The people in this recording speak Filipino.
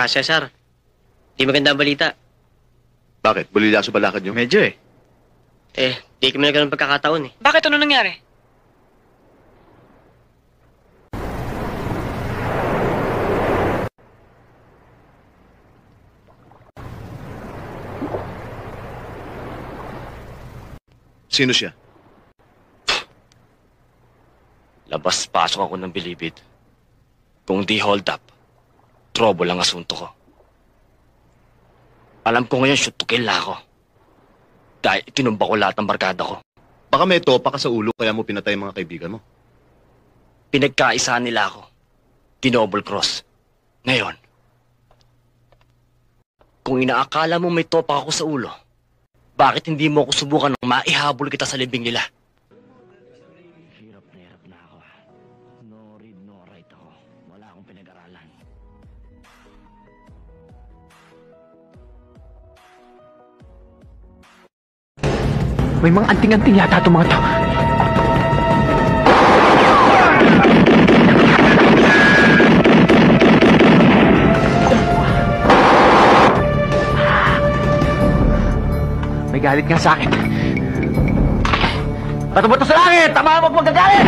Cesar, di maganda ang balita. Bakit? Bulilaso ba lakad nyo? Medyo eh. Di kami nagkaroon ng pagkakataon eh. Bakit ano nangyari? Sino siya? Labas-pasok ako ng bilibid. Kung di hold up, trouble ang asunto ko. Alam ko ngayon, shoot to kill na ako. Dahil itinumba ko lahat ng barkada ko. Baka may topa ka sa ulo kaya mo pinatay mga kaibigan mo. Pinagkaisahan nila ako. Dinouble cross. Ngayon, kung inaakala mo may topa ako sa ulo, bakit hindi mo ako subukan ng maihabol kita sa libing nila? Hirap na ako. No read, no write ako. Wala akong pinag-aralan. May mga anting-anting yata itong mga to. May galit nga sa akin. Bato-bato sa langit! Tama mo magagalit!